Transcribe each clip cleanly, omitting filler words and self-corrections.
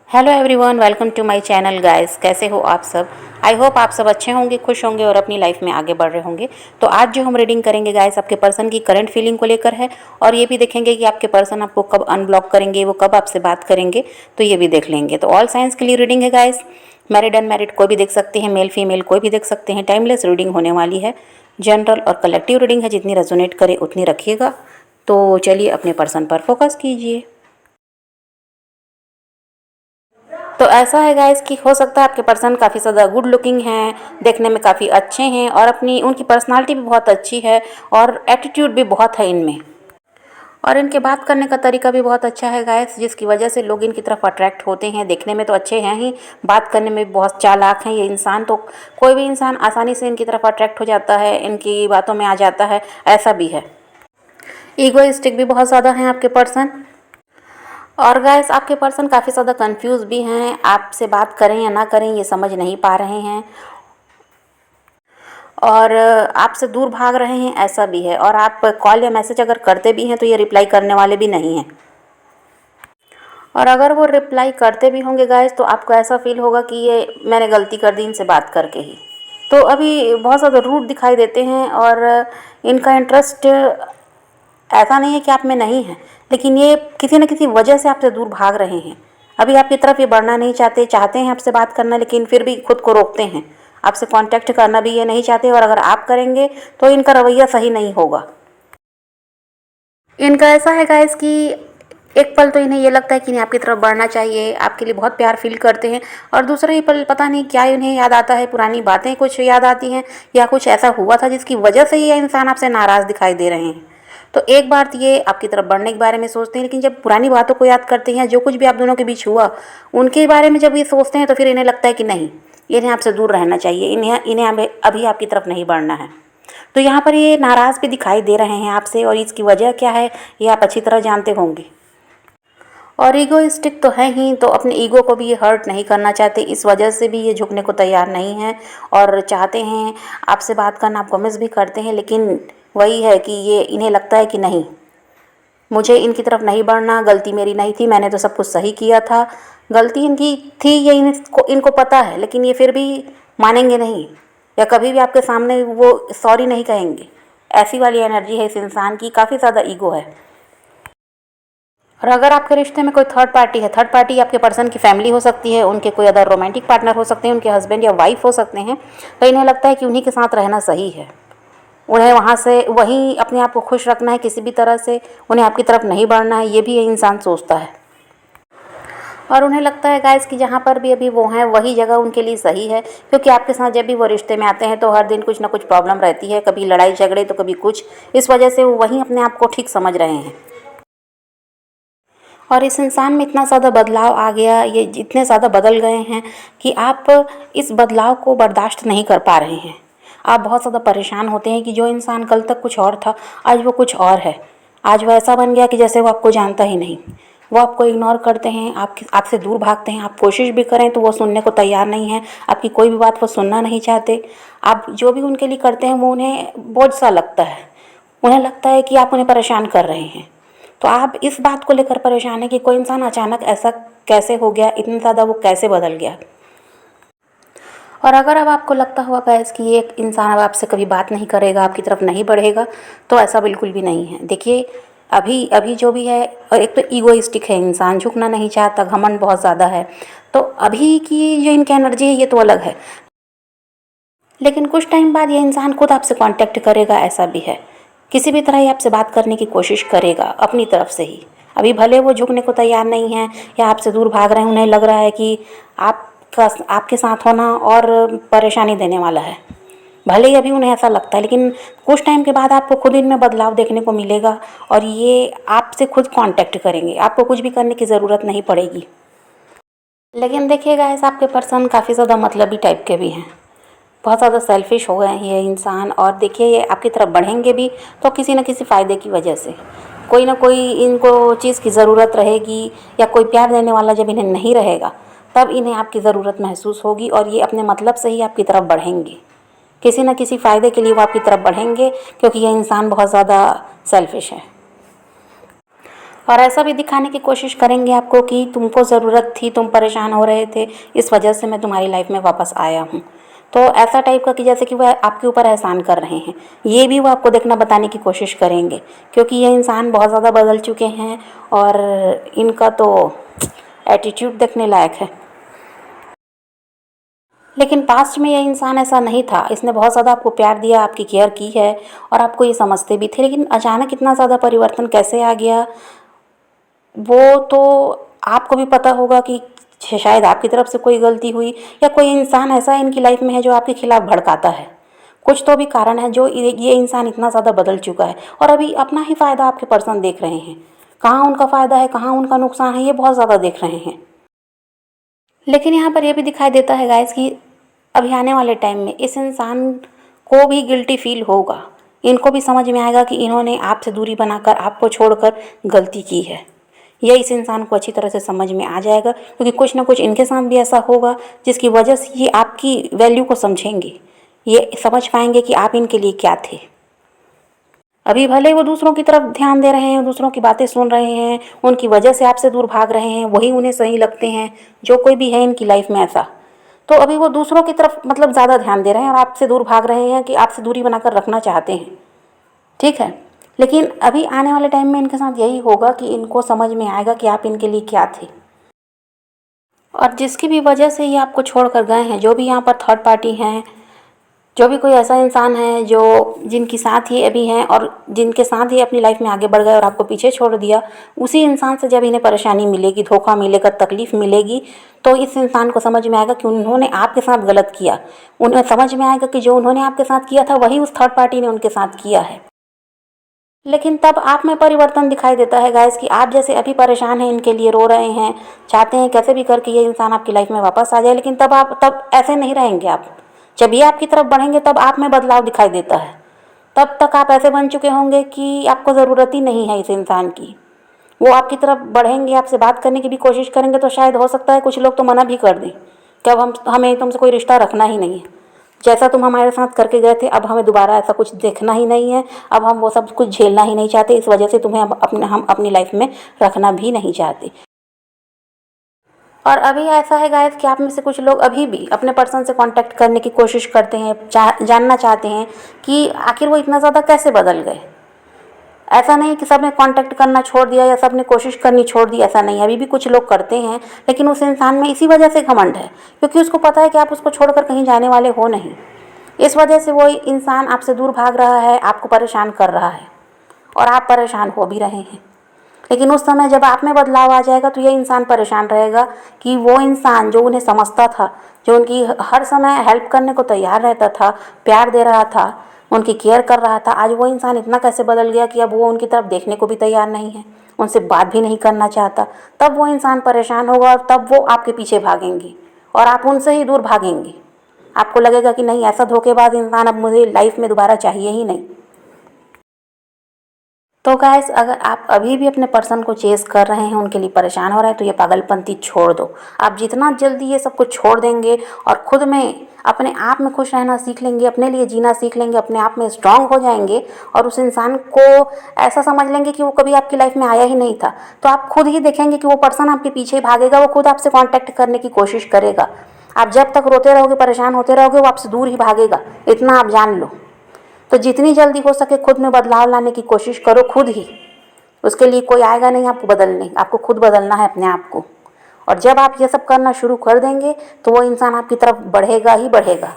Hello everyone, welcome to my channel guys. कैसे हो आप सब? आई होप आप सब अच्छे होंगे, खुश होंगे और अपनी लाइफ में आगे बढ़ रहे होंगे। तो आज जो हम रीडिंग करेंगे गाइस, आपके पर्सन की करंट फीलिंग को लेकर है और ये भी देखेंगे कि आपके पर्सन आपको कब अनब्लॉक करेंगे, वो कब आपसे बात करेंगे, तो ये भी देख लेंगे। तो ऑल साइंस के लिए रीडिंग है गाइस। मैरिड अनमैरिड कोई भी देख सकते हैं, मेल फीमेल कोई भी देख सकते हैं। टाइमलेस रीडिंग होने वाली है। जनरल और कलेक्टिव रीडिंग है, जितनी रेजोनेट करे उतनी रखिएगा। तो चलिए अपने पर्सन पर फोकस कीजिए। तो ऐसा है गाइस कि हो सकता है आपके पर्सन काफ़ी ज़्यादा गुड लुकिंग हैं, देखने में काफ़ी अच्छे हैं और अपनी उनकी पर्सनालिटी भी बहुत अच्छी है और एटीट्यूड भी बहुत है इनमें। और इनके बात करने का तरीका भी बहुत अच्छा है गाइस, जिसकी वजह से लोग इनकी तरफ अट्रैक्ट होते हैं। देखने में तो अच्छे हैं ही, बात करने में बहुत चालाक हैं ये इंसान। तो कोई भी इंसान आसानी से इनकी तरफ अट्रैक्ट हो जाता है, इनकी बातों में आ जाता है, ऐसा भी है। ईगोइस्टिक भी बहुत ज़्यादा हैं आपके पर्सन। और गाइस आपके पर्सन काफ़ी ज़्यादा कंफ्यूज भी हैं, आपसे बात करें या ना करें ये समझ नहीं पा रहे हैं और आपसे दूर भाग रहे हैं, ऐसा भी है। और आप कॉल या मैसेज अगर करते भी हैं तो ये रिप्लाई करने वाले भी नहीं हैं। और अगर वो रिप्लाई करते भी होंगे गाइस, तो आपको ऐसा फील होगा कि ये मैंने गलती कर दी इनसे बात करके ही। तो अभी बहुत ज़्यादा रूड दिखाई देते हैं और इनका इंटरेस्ट ऐसा नहीं है कि आप में नहीं है, लेकिन ये किसी न किसी वजह से आपसे दूर भाग रहे हैं। अभी आपकी तरफ ये बढ़ना नहीं चाहते, चाहते हैं आपसे बात करना, लेकिन फिर भी खुद को रोकते हैं। आपसे कांटेक्ट करना भी ये नहीं चाहते और अगर आप करेंगे तो इनका रवैया सही नहीं होगा। इनका ऐसा है गाइस कि एक पल तो इन्हें ये लगता है कि इन्हें आपकी तरफ बढ़ना चाहिए, आपके लिए बहुत प्यार फील करते हैं। और दूसरा ही पल पता नहीं क्या इन्हें याद आता है, पुरानी बातें कुछ याद आती हैं या कुछ ऐसा हुआ था जिसकी वजह से ये इंसान आपसे नाराज़ दिखाई दे रहे हैं। तो एक बार तो ये आपकी तरफ बढ़ने के बारे में सोचते हैं, लेकिन जब पुरानी बातों को याद करते हैं, जो कुछ भी आप दोनों के बीच हुआ उनके बारे में जब ये सोचते हैं, तो फिर इन्हें लगता है कि नहीं, इन्हें आपसे दूर रहना चाहिए, इन्हें इन्हें अभी आपकी तरफ नहीं बढ़ना है। तो यहाँ पर ये नाराज़ भी दिखाई दे रहे हैं आपसे और इसकी वजह क्या है ये आप अच्छी तरह जानते होंगे। और ईगोइस्टिक तो है ही, तो अपने ईगो को भी ये हर्ट नहीं करना चाहते, इस वजह से भी ये झुकने को तैयार नहीं हैं और चाहते हैं आपसे बात करना, आप प्रॉमिस भी करते हैं, लेकिन वही है कि ये इन्हें लगता है कि नहीं, मुझे इनकी तरफ नहीं बढ़ना, गलती मेरी नहीं थी, मैंने तो सब कुछ सही किया था, गलती इनकी थी ये इनको पता है, लेकिन ये फिर भी मानेंगे नहीं या कभी भी आपके सामने वो सॉरी नहीं कहेंगे। ऐसी वाली एनर्जी है इस इंसान की, काफ़ी ज़्यादा ईगो है। और अगर आपके रिश्ते में कोई थर्ड पार्टी है, थर्ड पार्टी आपके पर्सन की फैमिली हो सकती है, उनके कोई अदर रोमांटिक पार्टनर हो सकते हैं, उनके हस्बैंड या वाइफ हो सकते हैं, तो इन्हें लगता है कि उन्हीं के साथ रहना सही है, उन्हें वहाँ से वहीं अपने आप को खुश रखना है, किसी भी तरह से उन्हें आपकी तरफ नहीं बढ़ना है, ये भी ये इंसान सोचता है। और उन्हें लगता है गाइस कि जहाँ पर भी अभी वो हैं वही जगह उनके लिए सही है, क्योंकि आपके साथ जब भी वो रिश्ते में आते हैं तो हर दिन कुछ ना कुछ प्रॉब्लम रहती है, कभी लड़ाई झगड़े तो कभी कुछ, इस वजह से वो वहीं अपने आप को ठीक समझ रहे हैं। और इस इंसान में इतना ज़्यादा बदलाव आ गया, ये इतने ज़्यादा बदल गए हैं कि आप इस बदलाव को बर्दाश्त नहीं कर पा रहे हैं। आप बहुत ज़्यादा परेशान होते हैं कि जो इंसान कल तक कुछ और था, आज वो कुछ और है। आज वो ऐसा बन गया कि जैसे वो आपको जानता ही नहीं। वो आपको इग्नोर करते हैं, आपसे दूर भागते हैं, आप कोशिश भी करें तो वो सुनने को तैयार नहीं है, आपकी कोई भी बात वो सुनना नहीं चाहते। आप जो भी उनके लिए करते हैं वो उन्हें बोझ सा लगता है, उन्हें लगता है कि आप उन्हें परेशान कर रहे हैं। तो आप इस बात को लेकर परेशान हैं कि कोई इंसान अचानक ऐसा कैसे हो गया, इतना ज़्यादा वो कैसे बदल गया। और अगर अब आपको लगता हुआ गाइस कि ये इंसान अब आपसे कभी बात नहीं करेगा, आपकी तरफ नहीं बढ़ेगा, तो ऐसा बिल्कुल भी नहीं है। देखिए अभी अभी जो भी है, और एक तो ईगोइस्टिक है इंसान, झुकना नहीं चाहता, घमंड बहुत ज़्यादा है, तो अभी की जो इनकी एनर्जी है ये तो अलग है, लेकिन कुछ टाइम बाद ये इंसान खुद आपसे कांटेक्ट करेगा, ऐसा भी है। किसी भी तरह ये आपसे बात करने की कोशिश करेगा अपनी तरफ से ही। अभी भले वो झुकने को तैयार नहीं है या आपसे दूर भाग रहे हैं, उन्हें लग रहा है कि आपके साथ होना और परेशानी देने वाला है, भले ही अभी उन्हें ऐसा लगता है, लेकिन कुछ टाइम के बाद आपको खुद इनमें बदलाव देखने को मिलेगा और ये आपसे खुद कांटेक्ट करेंगे, आपको कुछ भी करने की ज़रूरत नहीं पड़ेगी। लेकिन देखिएगा ऐसा आपके पर्सन काफ़ी ज़्यादा मतलबी टाइप के भी हैं, बहुत ज़्यादा सेल्फिश हो गए हैं ये इंसान। और देखिए ये आपकी तरफ बढ़ेंगे भी तो किसी न किसी फ़ायदे की वजह से, कोई ना कोई इनको चीज़ की ज़रूरत रहेगी या कोई प्यार देने वाला जब इन्हें नहीं रहेगा तब इन्हें आपकी ज़रूरत महसूस होगी और ये अपने मतलब से ही आपकी तरफ बढ़ेंगे, किसी न किसी फ़ायदे के लिए वो आपकी तरफ बढ़ेंगे, क्योंकि ये इंसान बहुत ज़्यादा सेल्फिश है। और ऐसा भी दिखाने की कोशिश करेंगे आपको कि तुमको ज़रूरत थी, तुम परेशान हो रहे थे, इस वजह से मैं तुम्हारी लाइफ में वापस आया हूँ। तो ऐसा टाइप का कि जैसे कि वह आपके ऊपर एहसान कर रहे हैं, ये भी वो आपको देखना बताने की कोशिश करेंगे, क्योंकि ये इंसान बहुत ज़्यादा बदल चुके हैं और इनका तो एटीट्यूड देखने लायक है। लेकिन पास्ट में ये इंसान ऐसा नहीं था, इसने बहुत ज़्यादा आपको प्यार दिया, आपकी केयर की है और आपको ये समझते भी थे, लेकिन अचानक इतना ज़्यादा परिवर्तन कैसे आ गया, वो तो आपको भी पता होगा कि शायद आपकी तरफ से कोई गलती हुई या कोई इंसान ऐसा इनकी लाइफ में है जो आपके खिलाफ भड़काता है। कुछ तो भी कारण है जो ये इंसान इतना ज़्यादा बदल चुका है और अभी अपना ही फ़ायदा आपके पर्सन देख रहे हैं। कहाँ उनका फ़ायदा है, कहाँ उनका नुकसान है, ये बहुत ज़्यादा देख रहे हैं। लेकिन यहाँ पर यह भी दिखाई देता है गाइस कि अभी आने वाले टाइम में इस इंसान को भी गिल्टी फील होगा। इनको भी समझ में आएगा कि इन्होंने आपसे दूरी बनाकर, आपको छोड़कर गलती की है। यह इस इंसान को अच्छी तरह से समझ में आ जाएगा, क्योंकि कुछ ना कुछ इनके साथ भी ऐसा होगा जिसकी वजह से ये आपकी वैल्यू को समझेंगे। ये समझ पाएंगे कि आप इनके लिए क्या थे। अभी भले वो दूसरों की तरफ ध्यान दे रहे हैं, दूसरों की बातें सुन रहे हैं, उनकी वजह से आपसे दूर भाग रहे हैं, वही उन्हें सही लगते हैं, जो कोई भी है इनकी लाइफ में ऐसा। तो अभी वो दूसरों की तरफ मतलब ज़्यादा ध्यान दे रहे हैं और आपसे दूर भाग रहे हैं कि आपसे दूरी बनाकर रखना चाहते हैं, ठीक है। लेकिन अभी आने वाले टाइम में इनके साथ यही होगा कि इनको समझ में आएगा कि आप इनके लिए क्या थे और जिसकी भी वजह से ये आपको छोड़ कर गए हैं, जो भी यहाँ पर थर्ड पार्टी हैं, जो भी कोई ऐसा इंसान है जो जिनके साथ ही अभी हैं और जिनके साथ ही अपनी लाइफ में आगे बढ़ गए और आपको पीछे छोड़ दिया, उसी इंसान से जब इन्हें परेशानी मिलेगी, धोखा मिलेगा, तकलीफ़ मिलेगी, तो इस इंसान को समझ में आएगा कि उन्होंने आपके साथ गलत किया। उन्हें समझ में आएगा कि जो उन्होंने आपके साथ किया था वही उस थर्ड पार्टी ने उनके साथ किया है। लेकिन तब आप में परिवर्तन दिखाई देता है गाइस कि आप जैसे अभी परेशान हैं, इनके लिए रो रहे हैं, चाहते हैं कैसे भी करके ये इंसान आपकी लाइफ में वापस आ जाए, लेकिन तब ऐसे नहीं रहेंगे आप। जब ये आपकी तरफ बढ़ेंगे तब आप में बदलाव दिखाई देता है। तब तक आप ऐसे बन चुके होंगे कि आपको ज़रूरत ही नहीं है इस इंसान की। वो आपकी तरफ बढ़ेंगे, आपसे बात करने की भी कोशिश करेंगे, तो शायद हो सकता है कुछ लोग तो मना भी कर दें कि अब हमें तुमसे कोई रिश्ता रखना ही नहीं है। जैसा तुम हमारे साथ करके गए थे, अब हमें दोबारा ऐसा कुछ देखना ही नहीं है, अब हम वो सब कुछ झेलना ही नहीं चाहते, इस वजह से तुम्हें हम अपनी लाइफ में रखना भी नहीं चाहते। और अभी ऐसा है गाइस कि आप में से कुछ लोग अभी भी अपने पर्सन से कांटेक्ट करने की कोशिश करते हैं, जानना चाहते हैं कि आखिर वो इतना ज़्यादा कैसे बदल गए। ऐसा नहीं कि सब ने कांटेक्ट करना छोड़ दिया या सब ने कोशिश करनी छोड़ दी, ऐसा नहीं। अभी भी कुछ लोग करते हैं, लेकिन उस इंसान में इसी वजह से घमंड है, क्योंकि उसको पता है कि आप उसको छोड़कर कहीं जाने वाले हो नहीं। इस वजह से वो इंसान आपसे दूर भाग रहा है, आपको परेशान कर रहा है और आप परेशान हो भी रहे हैं। लेकिन उस समय जब आप में बदलाव आ जाएगा तो ये इंसान परेशान रहेगा कि वो इंसान जो उन्हें समझता था, जो उनकी हर समय हेल्प करने को तैयार रहता था, प्यार दे रहा था, उनकी केयर कर रहा था, आज वो इंसान इतना कैसे बदल गया कि अब वो उनकी तरफ देखने को भी तैयार नहीं है, उनसे बात भी नहीं करना चाहता। तब वो इंसान परेशान होगा और तब वो आपके पीछे भागेंगे और आप उनसे ही दूर भागेंगे। आपको लगेगा कि नहीं, ऐसा धोखेबाज इंसान अब मुझे लाइफ में दोबारा चाहिए ही नहीं। तो गाइस, अगर आप अभी भी अपने पर्सन को चेस कर रहे हैं, उनके लिए परेशान हो रहे हैं, तो ये पागलपंती छोड़ दो। आप जितना जल्दी ये सब कुछ छोड़ देंगे और खुद में अपने आप में खुश रहना सीख लेंगे, अपने लिए जीना सीख लेंगे, अपने आप में स्ट्रांग हो जाएंगे और उस इंसान को ऐसा समझ लेंगे कि वो कभी आपकी लाइफ में आया ही नहीं था, तो आप खुद ही देखेंगे कि वो पर्सन आपके पीछे भागेगा, वो खुद आपसे कॉन्टैक्ट करने की कोशिश करेगा। आप जब तक रोते रहोगे, परेशान होते रहोगे, वो आपसे दूर ही भागेगा, इतना आप जान लो। तो जितनी जल्दी हो सके खुद में बदलाव लाने की कोशिश करो, खुद ही। उसके लिए कोई आएगा नहीं आपको बदलने, आपको खुद बदलना है अपने आप को। और जब आप ये सब करना शुरू कर देंगे तो वो इंसान आपकी तरफ बढ़ेगा ही बढ़ेगा।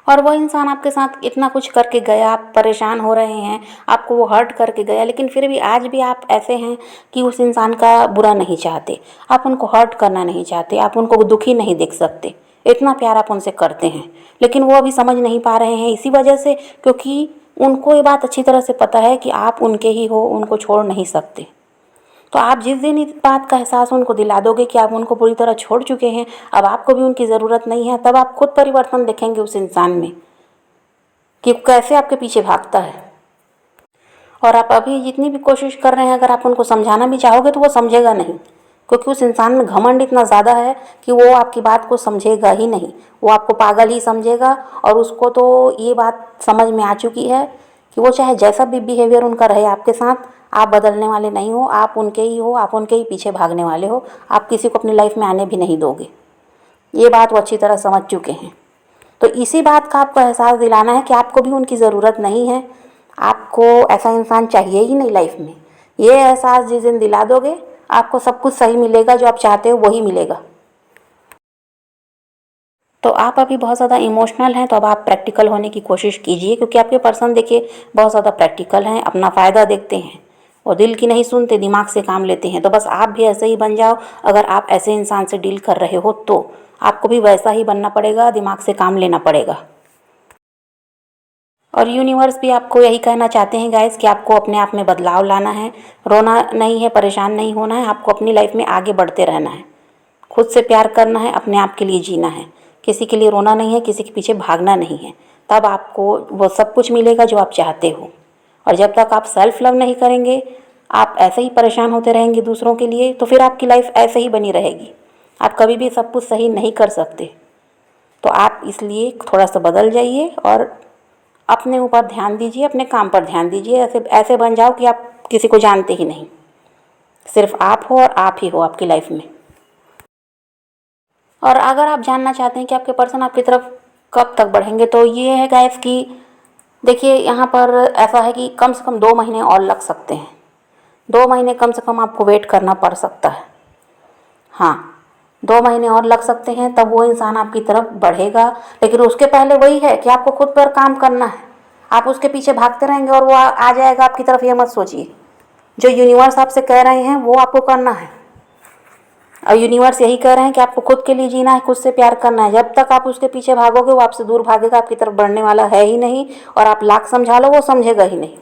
और वो इंसान आपके साथ इतना कुछ करके गया, आप परेशान हो रहे हैं, आपको वो हर्ट करके गया, लेकिन फिर भी आज भी आप ऐसे हैं कि उस इंसान का बुरा नहीं चाहते, आप उनको हर्ट करना नहीं चाहते, आप उनको दुखी नहीं देख सकते, इतना प्यार आप उनसे करते हैं। लेकिन वो अभी समझ नहीं पा रहे हैं, इसी वजह से क्योंकि उनको ये बात अच्छी तरह से पता है कि आप उनके ही हो, उनको छोड़ नहीं सकते। तो आप जिस दिन इस बात का एहसास उनको दिला दोगे कि आप उनको पूरी तरह छोड़ चुके हैं, अब आपको भी उनकी ज़रूरत नहीं है, तब आप खुद परिवर्तन देखेंगे उस इंसान में कि कैसे आपके पीछे भागता है। और आप अभी जितनी भी कोशिश कर रहे हैं, अगर आप उनको समझाना भी चाहोगे तो वो समझेगा नहीं, क्योंकि उस इंसान में घमंड इतना ज़्यादा है कि वो आपकी बात को समझेगा ही नहीं, वो आपको पागल ही समझेगा। और उसको तो ये बात समझ में आ चुकी है कि वो चाहे जैसा भी बिहेवियर उनका रहे आपके साथ, आप बदलने वाले नहीं हो, आप उनके ही हो, आप उनके ही पीछे भागने वाले हो। आप किसी को अपनी लाइफ में आने भी नहीं दोगे। ये बात वो अच्छी तरह समझ चुके हैं। तो इसी बात का आपको एहसास दिलाना है कि आपको भी उनकी ज़रूरत नहीं है, आपको ऐसा इंसान चाहिए ही नहीं लाइफ में। ये एहसास जिस दिन दिला दोगे, आपको सब कुछ सही मिलेगा, जो आप चाहते हो वही मिलेगा। तो आप अभी बहुत ज़्यादा इमोशनल हैं, तो अब आप प्रैक्टिकल होने की कोशिश कीजिए, क्योंकि आपके पर्सन देखिए बहुत ज़्यादा प्रैक्टिकल हैं, अपना फ़ायदा देखते हैं और दिल की नहीं सुनते, दिमाग से काम लेते हैं। तो बस आप भी ऐसे ही बन जाओ। अगर आप ऐसे इंसान से डील कर रहे हो तो आपको भी वैसा ही बनना पड़ेगा, दिमाग से काम लेना पड़ेगा। और यूनिवर्स भी आपको यही कहना चाहते हैं गाइस कि आपको अपने आप में बदलाव लाना है, रोना नहीं है, परेशान नहीं होना है, आपको अपनी लाइफ में आगे बढ़ते रहना है, खुद से प्यार करना है, अपने आप के लिए जीना है, किसी के लिए रोना नहीं है, किसी के पीछे भागना नहीं है। तब आपको वो सब कुछ मिलेगा जो आप चाहते हो। और जब तक आप सेल्फ लव नहीं करेंगे, आप ऐसे ही परेशान होते रहेंगे दूसरों के लिए, तो फिर आपकी लाइफ ऐसे ही बनी रहेगी। आप कभी भी सब कुछ सही नहीं कर सकते। तो आप इसलिए थोड़ा सा बदल जाइए और अपने ऊपर ध्यान दीजिए, अपने काम पर ध्यान दीजिए। ऐसे ऐसे बन जाओ कि आप किसी को जानते ही नहीं, सिर्फ आप हो और आप ही हो आपकी लाइफ में। और अगर आप जानना चाहते हैं कि आपके पर्सन आपकी तरफ कब तक बढ़ेंगे, तो ये है गाइस कि देखिए यहाँ पर ऐसा है कि कम से कम 2 महीने और लग सकते हैं। 2 महीने कम से कम आपको वेट करना पड़ सकता है। हाँ, 2 महीने और लग सकते हैं, तब वो इंसान आपकी तरफ बढ़ेगा। लेकिन उसके पहले वही है कि आपको खुद पर काम करना है। आप उसके पीछे भागते रहेंगे और वो आ जाएगा आपकी तरफ, ये मत सोचिए। जो यूनिवर्स आपसे कह रहे हैं वो आपको करना है। और यूनिवर्स यही कह रहे हैं कि आपको खुद के लिए जीना है, खुद से प्यार करना है। जब तक आप उसके पीछे भागोगे, वो आपसे दूर भागेगा, आपकी तरफ बढ़ने वाला है ही नहीं। और आप लाख समझा लो, वो समझेगा ही नहीं।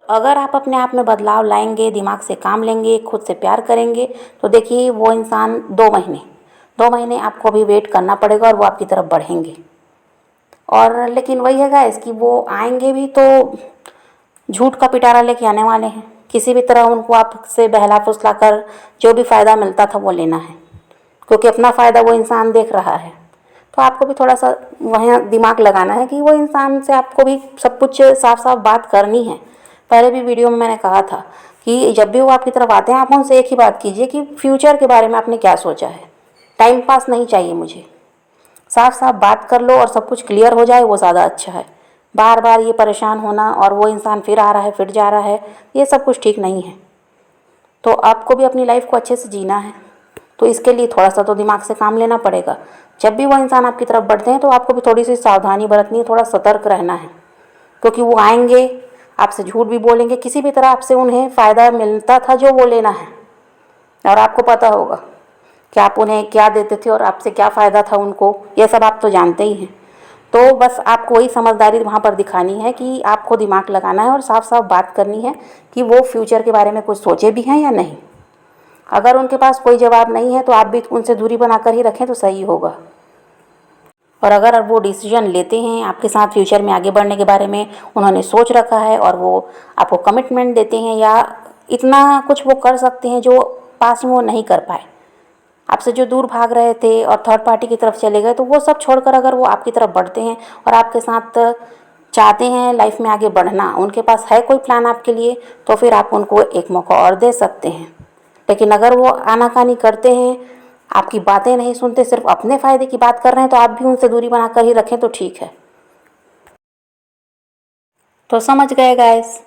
अगर आप अपने आप में बदलाव लाएंगे, दिमाग से काम लेंगे, खुद से प्यार करेंगे, तो देखिए वो इंसान 2 महीने आपको अभी वेट करना पड़ेगा और वो आपकी तरफ बढ़ेंगे। और लेकिन वही है गाइस कि वो आएंगे भी तो झूठ का पिटारा लेके आने वाले हैं। किसी भी तरह उनको आपसे बहला फुसला कर जो भी फ़ायदा मिलता था वो लेना है, क्योंकि अपना फ़ायदा वो इंसान देख रहा है। तो आपको भी थोड़ा सा वहाँ दिमाग लगाना है कि वो इंसान से आपको भी सब कुछ साफ साफ बात करनी है। पहले भी वीडियो में मैंने कहा था कि जब भी वो आपकी तरफ आते हैं, आप उनसे एक ही बात कीजिए कि फ्यूचर के बारे में आपने क्या सोचा है। टाइम पास नहीं चाहिए मुझे, साफ साफ बात कर लो और सब कुछ क्लियर हो जाए, वो ज़्यादा अच्छा है। बार बार ये परेशान होना और वो इंसान फिर आ रहा है फिर जा रहा है, ये सब कुछ ठीक नहीं है। तो आपको भी अपनी लाइफ को अच्छे से जीना है, तो इसके लिए थोड़ा सा तो दिमाग से काम लेना पड़ेगा। जब भी वो इंसान आपकी तरफ बढ़ते हैं, तो आपको भी थोड़ी सी सावधानी बरतनी है, थोड़ा सतर्क रहना है, क्योंकि वो आएंगे, आपसे झूठ भी बोलेंगे, किसी भी तरह आपसे उन्हें फ़ायदा मिलता था जो वो लेना है। और आपको पता होगा कि आप उन्हें क्या देते थे और आपसे क्या फ़ायदा था उनको, ये सब आप तो जानते ही हैं। तो बस आपको वही समझदारी वहाँ पर दिखानी है कि आपको दिमाग लगाना है और साफ साफ बात करनी है कि वो फ्यूचर के बारे में कुछ सोचे भी हैं या नहीं। अगर उनके पास कोई जवाब नहीं है, तो आप भी उनसे दूरी बनाकर ही रखें तो सही होगा। और अगर वो डिसीजन लेते हैं आपके साथ फ्यूचर में आगे बढ़ने के बारे में, उन्होंने सोच रखा है और वो आपको कमिटमेंट देते हैं या इतना कुछ वो कर सकते हैं जो पास में वो नहीं कर पाए, आपसे जो दूर भाग रहे थे और थर्ड पार्टी की तरफ चले गए, तो वो सब छोड़कर अगर वो आपकी तरफ बढ़ते हैं और आपके साथ चाहते हैं लाइफ में आगे बढ़ना, उनके पास है कोई प्लान आपके लिए, तो फिर आप उनको एक मौका और दे सकते हैं। लेकिन अगर वो आनाकानी करते हैं, आपकी बातें नहीं सुनते, सिर्फ अपने फ़ायदे की बात कर रहे हैं, तो आप भी उनसे दूरी बनाकर ही रखें तो ठीक है। तो समझ गए गाइस।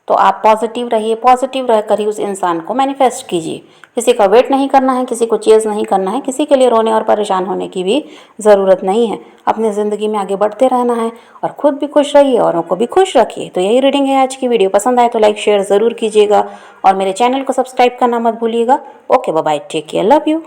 तो आप पॉजिटिव रहिए, पॉजिटिव रहकर ही उस इंसान को मैनिफेस्ट कीजिए। किसी का वेट नहीं करना है, किसी को चेज़ नहीं करना है, किसी के लिए रोने और परेशान होने की भी ज़रूरत नहीं है। अपनी ज़िंदगी में आगे बढ़ते रहना है और ख़ुद भी खुश रहिए, औरों को भी खुश रखिए। तो यही रीडिंग है आज की। वीडियो पसंद आए तो लाइक शेयर ज़रूर कीजिएगा और मेरे चैनल को सब्सक्राइब करना मत भूलिएगा। Okay, bye bye, take care, love you.